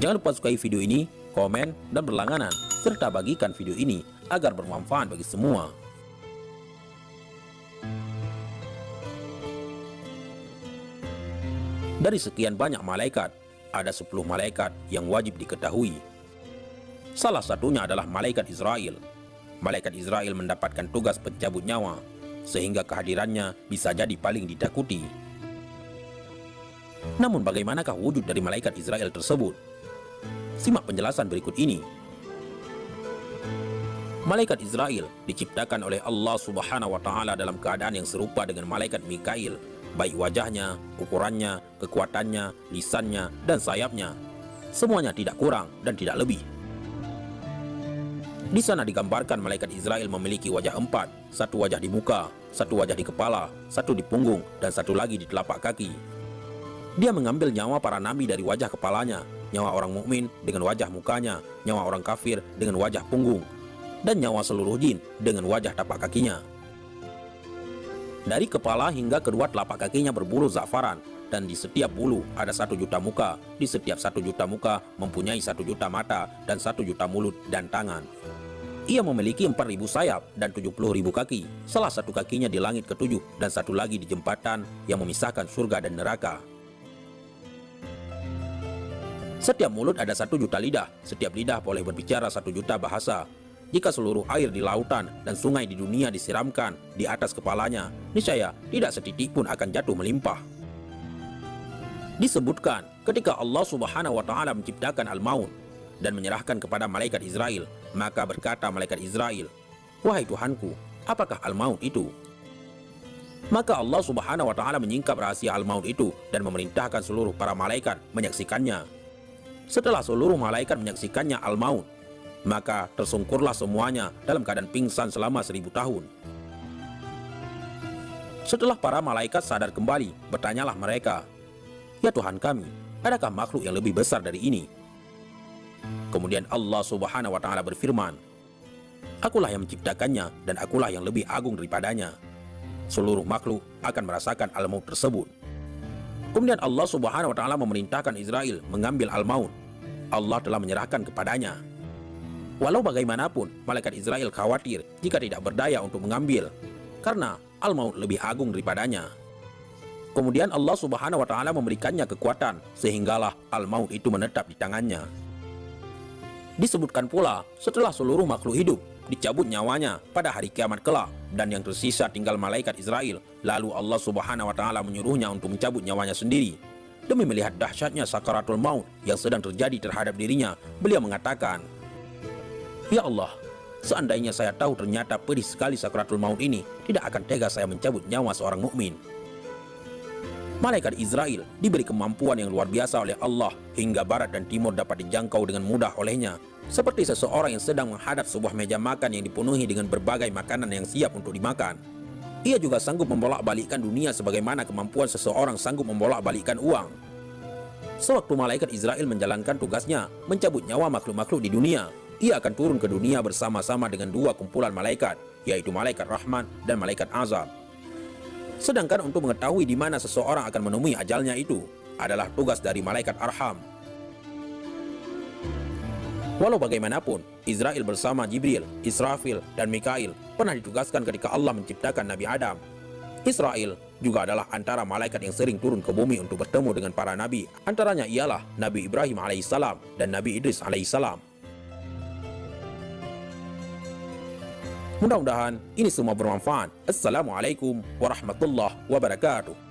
Jangan lupa sukai video ini, komen, dan berlangganan, serta bagikan video ini agar bermanfaat bagi semua. Dari sekian banyak malaikat, ada 10 malaikat yang wajib diketahui. Salah satunya adalah malaikat Israel. Malaikat Israel mendapatkan tugas pencabut nyawa, sehingga kehadirannya bisa jadi paling ditakuti. Namun bagaimanakah wujud dari malaikat Israel tersebut? Simak penjelasan berikut ini. Malaikat Israel diciptakan oleh Allah Subhanahu wa Ta'ala dalam keadaan yang serupa dengan malaikat Mikail, baik wajahnya, ukurannya, kekuatannya, lisannya, dan sayapnya. Semuanya tidak kurang dan tidak lebih. Di sana digambarkan malaikat Israel memiliki wajah 4, satu wajah di muka, satu wajah di kepala, satu di punggung, dan satu lagi di telapak kaki. Dia mengambil nyawa para nabi dari wajah kepalanya, nyawa orang mukmin dengan wajah mukanya, nyawa orang kafir dengan wajah punggung, dan nyawa seluruh jin dengan wajah tapak kakinya. Dari kepala hingga kedua telapak kakinya berbulu za'faran, dan di setiap bulu ada 1 juta muka. Di setiap 1 juta muka mempunyai 1 juta mata dan 1 juta mulut dan tangan. Ia memiliki 4.000 sayap dan 70.000 kaki. Salah satu kakinya di langit ke-7 dan satu lagi di jembatan yang memisahkan surga dan neraka. Setiap mulut ada 1 juta lidah. Setiap lidah boleh berbicara 1 juta bahasa. Jika seluruh air di lautan dan sungai di dunia disiramkan di atas kepalanya, niscaya tidak setitik pun akan jatuh melimpah. Disebutkan ketika Allah Subhanahu wa Ta'ala menciptakan Al-Maun dan menyerahkan kepada malaikat Israel, maka berkata malaikat Israel, "Wahai Tuhanku, apakah Al-Maun itu?" Maka Allah Subhanahu wa Ta'ala menyingkap rahasia Al-Maun itu dan memerintahkan seluruh para malaikat menyaksikannya. Setelah seluruh malaikat menyaksikannya Al-Maun, maka tersungkurlah semuanya dalam keadaan pingsan selama 1000 tahun. Setelah para malaikat sadar kembali, bertanyalah mereka, "Ya Tuhan kami, adakah makhluk yang lebih besar dari ini?" Kemudian Allah Subhanahu wa Ta'ala berfirman, "Akulah yang menciptakannya dan akulah yang lebih agung daripadanya. Seluruh makhluk akan merasakan Al-Maut tersebut." Kemudian Allah Subhanahu wa Ta'ala memerintahkan Israel mengambil Al-Maun. Allah telah menyerahkan kepadanya. Walau bagaimanapun, malaikat Israel khawatir jika tidak berdaya untuk mengambil, karena Al-Maut lebih agung daripadanya. Kemudian Allah Subhanahu wa Ta'ala memberikannya kekuatan, sehinggalah Al-Maut itu menetap di tangannya. Disebutkan pula, setelah seluruh makhluk hidup dicabut nyawanya pada hari kiamat kelak, dan yang tersisa tinggal malaikat Israel, lalu Allah Subhanahu wa Ta'ala menyuruhnya untuk mencabut nyawanya sendiri. Demi melihat dahsyatnya sakaratul maut yang sedang terjadi terhadap dirinya, beliau mengatakan, "Ya Allah, seandainya saya tahu ternyata pedih sekali sakaratul maut ini, tidak akan tega saya mencabut nyawa seorang mukmin." Malaikat Israel diberi kemampuan yang luar biasa oleh Allah, hingga barat dan timur dapat dijangkau dengan mudah olehnya, seperti seseorang yang sedang menghadap sebuah meja makan yang dipenuhi dengan berbagai makanan yang siap untuk dimakan. Ia juga sanggup membolak-balikkan dunia sebagaimana kemampuan seseorang sanggup membolak-balikkan uang. Sewaktu malaikat Israel menjalankan tugasnya mencabut nyawa makhluk-makhluk di dunia, ia akan turun ke dunia bersama-sama dengan 2 kumpulan malaikat, yaitu malaikat rahmat dan malaikat azab. Sedangkan untuk mengetahui di mana seseorang akan menemui ajalnya itu adalah tugas dari malaikat arham. Walau bagaimanapun, Israel bersama Jibril, Israfil, dan Mikail pernah ditugaskan ketika Allah menciptakan Nabi Adam. Israel juga adalah antara malaikat yang sering turun ke bumi untuk bertemu dengan para nabi. Antaranya ialah Nabi Ibrahim alaihissalam dan Nabi Idris alaihissalam. Mudah-mudahan ini semua bermanfaat. Assalamualaikum warahmatullahi wabarakatuh.